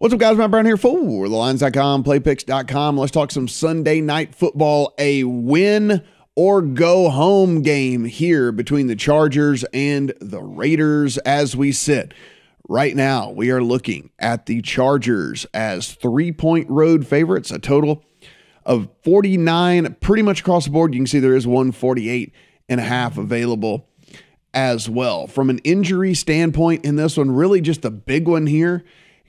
What's up, guys? Matt Brown here for TheLines.com, PlayPicks.com. Let's talk some Sunday night football, a win or go home game here between the Chargers and the Raiders as we sit. Right now, we are looking at the Chargers as 3-point road favorites, a total of 49 pretty much across the board. You can see there is 148.5 available as well. From an injury standpoint in this one, really just the big one here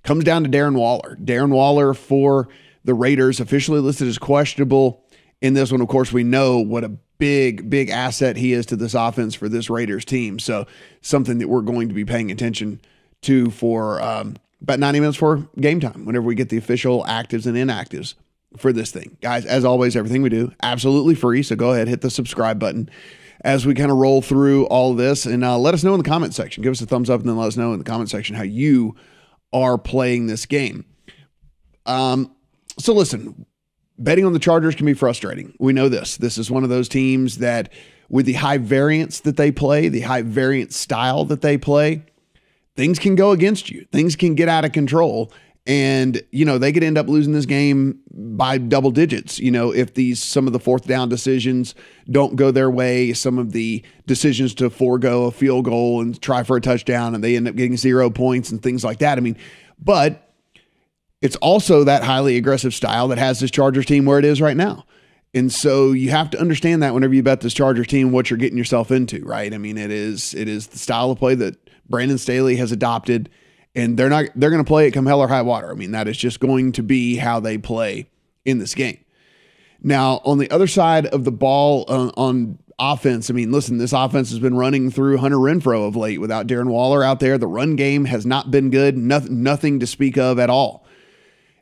comes down to Darren Waller. Darren Waller for the Raiders officially listed as questionable in this one. Of course, we know what a big asset he is to this offense for this Raiders team. So something that we're going to be paying attention to for about 90 minutes for game time, whenever we get the official actives and inactives for this thing. Guys, as always, everything we do, absolutely free. So go ahead, hit the subscribe button as we kind of roll through all of this. And let us know in the comment section. Give us a thumbs up and then let us know in the comment section how you are playing this game. So listen, betting on the Chargers can be frustrating. We know this. This is one of those teams that with the high variance that they play, the high variance style that they play, things can go against you. Things can get out of control. And, they could end up losing this game by double digits. If some of the fourth down decisions don't go their way, some of the decisions to forego a field goal and try for a touchdown, and they end up getting 0 points and things like that. But it's also that highly aggressive style that has this Chargers team where it is right now. And so you have to understand that whenever you bet this Chargers team, what you're getting yourself into, right? It is the style of play that Brandon Staley has adopted. And they're going to play it come hell or high water. That is just going to be how they play in this game. Now, on the other side of the ball on offense, listen, this offense has been running through Hunter Renfrow of late without Darren Waller out there. The run game has not been good, nothing to speak of at all.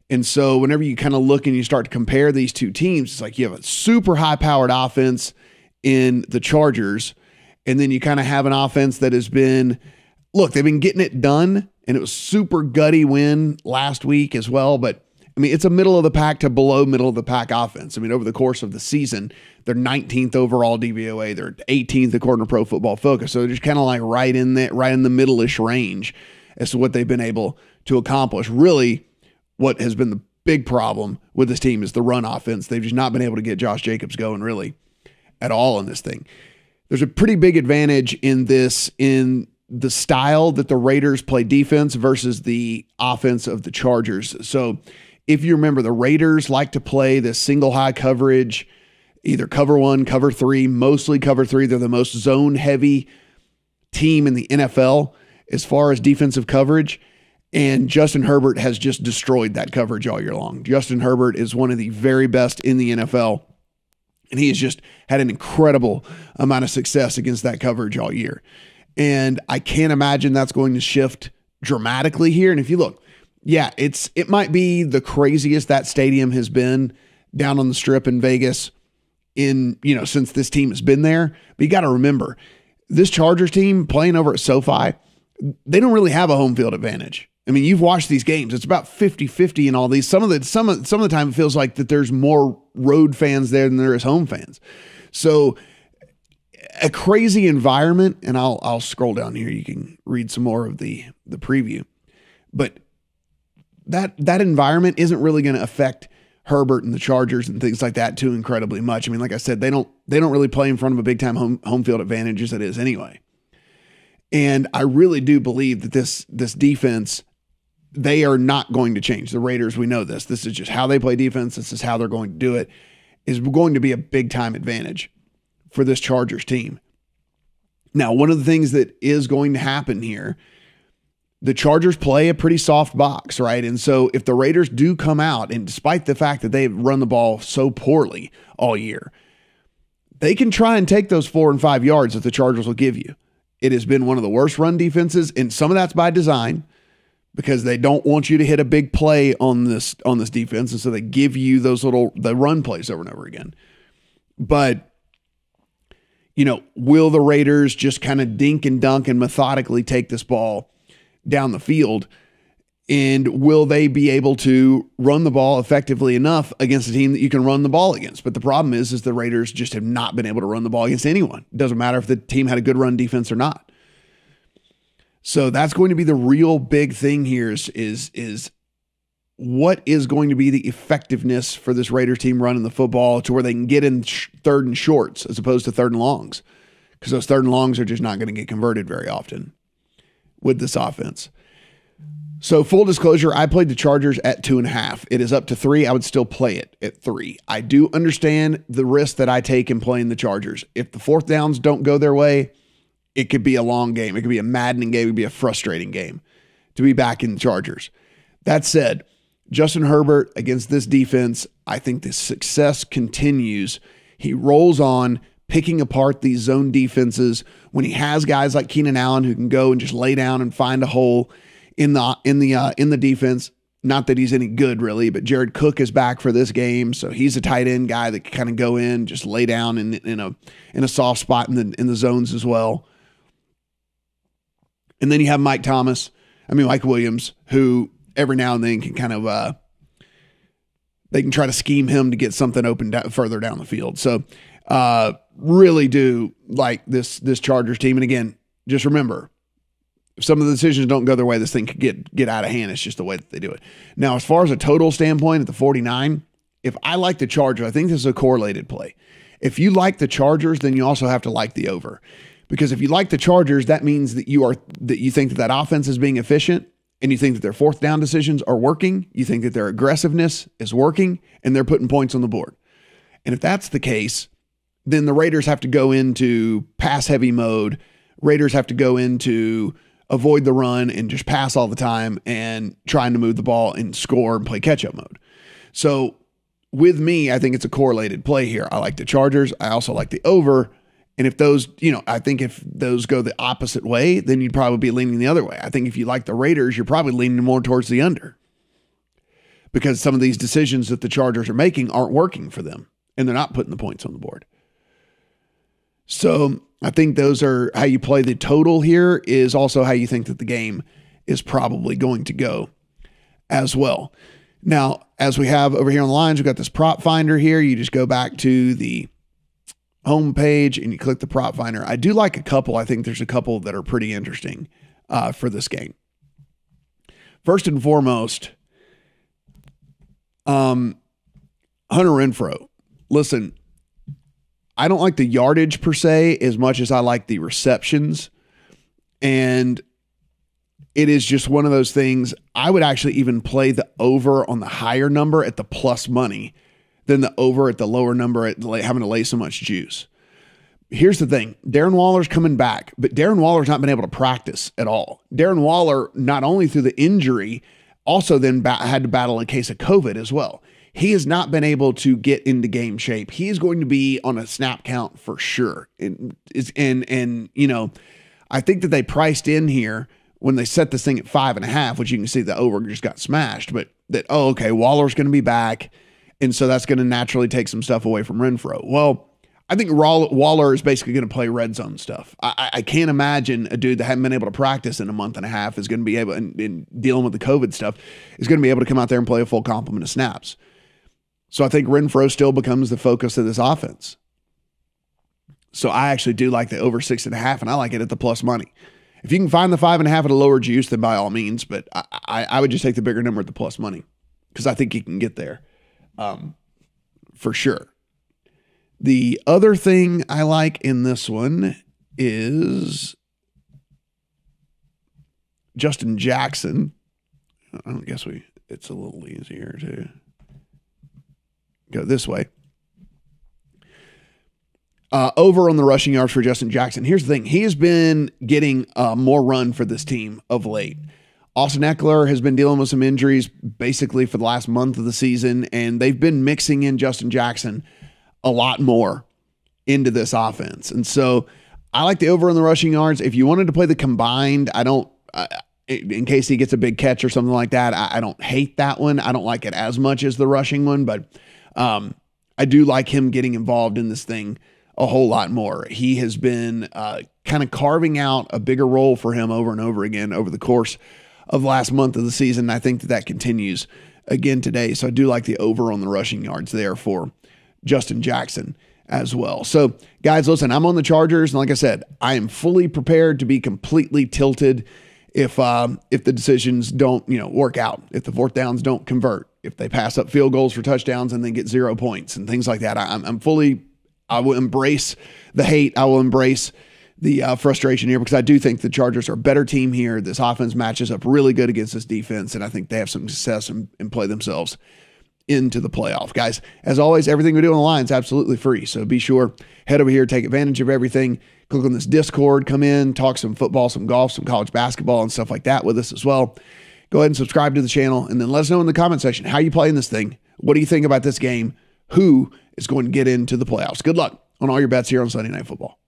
And so whenever you kind of look and you start to compare these two teams, it's like you have a super high-powered offense in the Chargers, and then you kind of have an offense that has been, look, they've been getting it done. And it was super gutty win last week as well. But, it's a middle of the pack to below middle of the pack offense. Over the course of the season, they're 19th overall DVOA. They're 18th according to Pro Football Focus. So they're just kind of like right in the middle-ish range as to what they've been able to accomplish. Really, what has been the big problem with this team is the run offense. They've just not been able to get Josh Jacobs going really at all in this thing. There's a pretty big advantage in the style that the Raiders play defense versus the offense of the Chargers. So if you remember, the Raiders like to play this single high coverage, either cover one, cover three, mostly cover three. They're the most zone heavy team in the NFL as far as defensive coverage. And Justin Herbert has just destroyed that coverage all year long. Justin Herbert is one of the very best in the NFL. And he has just had an incredible amount of success against that coverage all year. And I can't imagine that's going to shift dramatically here. And if you look, it might be the craziest that stadium has been down on the Strip in Vegas since this team has been there. But you got to remember, this Chargers team playing over at SoFi, they don't really have a home field advantage. You've watched these games. It's about 50-50 in all these. Some of the time it feels like that there's more road fans there than there is home fans. So a crazy environment, and I'll scroll down here. You can read some more of the preview. But that environment isn't really going to affect Herbert and the Chargers and things like that too incredibly much. Like I said, they don't really play in front of a big time home field advantage as it is anyway. And I really do believe that this defense, they are not going to change. The Raiders, we know this. This is just how they play defense. This is how they're going to do it. Is going to be a big time advantage for this Chargers team. Now, one of the things that is going to happen here, the Chargers play a pretty soft box, right? And so if the Raiders do come out, and despite the fact that they've run the ball so poorly all year, they can try and take those 4 and 5 yards that the Chargers will give you. It has been one of the worst run defenses, and some of that's by design because they don't want you to hit a big play on this defense, and so they give you the run plays over and over again. But will the Raiders just kind of dink and dunk and methodically take this ball down the field? And will they be able to run the ball effectively enough against a team that you can run the ball against? But the problem is the Raiders just have not been able to run the ball against anyone. It doesn't matter if the team had a good run defense or not. So that's going to be the real big thing here is what is going to be the effectiveness for this Raiders team running the football to where they can get in third and shorts as opposed to third and longs, because those third and longs are just not going to get converted very often with this offense. So full disclosure, I played the Chargers at 2.5. It is up to 3. I would still play it at 3. I do understand the risk that I take in playing the Chargers. If the fourth downs don't go their way, it could be a long game. It could be a maddening game. It could be a frustrating game to be back in the Chargers. That said, Justin Herbert against this defense, I think the success continues. He rolls on, picking apart these zone defenses when he has guys like Keenan Allen who can go and just lay down and find a hole in the defense. Not that he's any good really, but Jared Cook is back for this game, so he's a tight end guy that can kind of go in, just lay down in a soft spot in the zones as well. And then you have Mike Williams, who every now and then can kind of they can try to scheme him to get something open further down the field. So really do like this Chargers team. And again, just remember, if some of the decisions don't go their way, this thing could get out of hand. It's just the way that they do it. Now, as far as a total standpoint at the 49, if I like the Chargers, I think this is a correlated play. If you like the Chargers, then you also have to like the over. Because if you like the Chargers, that means that you think that offense is being efficient, and you think that their fourth down decisions are working. You think that their aggressiveness is working, and they're putting points on the board. And if that's the case, then the Raiders have to go into pass-heavy mode. Raiders have to go into avoid the run and just pass all the time and trying to move the ball and score and play catch-up mode. So with me, I think it's a correlated play here. I like the Chargers. I also like the over. And if those, I think if those go the opposite way, then you'd probably be leaning the other way. I think if you like the Raiders, you're probably leaning more towards the under, because some of these decisions that the Chargers are making aren't working for them, and they're not putting the points on the board. So I think those are how you play the total here, is also how you think that the game is probably going to go as well. Now, as we have over here on the lines, we've got this prop finder here. You just go back to the home page and you click the prop finder. I do like a couple. I think there's a couple that are pretty interesting for this game. First and foremost, Hunter Renfrow. Listen, I don't like the yardage per se as much as I like the receptions. And it is just one of those things. I would actually even play the over on the higher number at the plus money than the over at the lower number at having to lay so much juice. Here's the thing. Darren Waller's coming back, but Darren Waller's not been able to practice at all. Darren Waller, not only through the injury, also then had to battle a case of COVID as well. He has not been able to get into game shape. He is going to be on a snap count for sure. And I think that they priced in here when they set this thing at 5.5, which you can see the over just got smashed, but that, Waller's going to be back. And so that's going to naturally take some stuff away from Renfrow. Well, I think Waller is basically going to play red zone stuff. I can't imagine a dude that hadn't been able to practice in a month and a half is going to be able, in dealing with the COVID stuff, is going to be able to come out there and play a full complement of snaps. So I think Renfrow still becomes the focus of this offense. So I actually do like the over 6.5, and I like it at the plus money. If you can find the 5.5 at a lower juice, then by all means, but I would just take the bigger number at the plus money, because I think you can get there for sure. The other thing I like in this one is Justin Jackson. I guess it's a little easier to go this way. Over on the rushing yards for Justin Jackson. Here's the thing. He has been getting more run for this team of late. Austin Eckler has been dealing with some injuries basically for the last month of the season, and they've been mixing in Justin Jackson a lot more into this offense. And so I like the over on the rushing yards. If you wanted to play the combined, in case he gets a big catch or something like that, I don't hate that one. I don't like it as much as the rushing one, but I do like him getting involved in this thing a whole lot more. He has been kind of carving out a bigger role for him over and over again over the course of the last month of the season. I think that continues again today. So I do like the over on the rushing yards there for Justin Jackson as well. So guys, listen, I'm on the Chargers. And like I said, I am fully prepared to be completely tilted if the decisions don't, work out, if the fourth downs don't convert, if they pass up field goals for touchdowns and then get 0 points and things like that. I will embrace the hate. I will embrace the frustration here because I do think the Chargers are a better team here. This offense matches up really good against this defense, and I think they have some success and play themselves into the playoff. Guys, as always, everything we do on the line is absolutely free, so be sure, head over here, take advantage of everything. Click on this Discord, come in, talk some football, some golf, some college basketball, and stuff like that with us as well. Go ahead and subscribe to the channel, and then let us know in the comment section how you playing this thing. What do you think about this game? Who is going to get into the playoffs? Good luck on all your bets here on Sunday Night Football.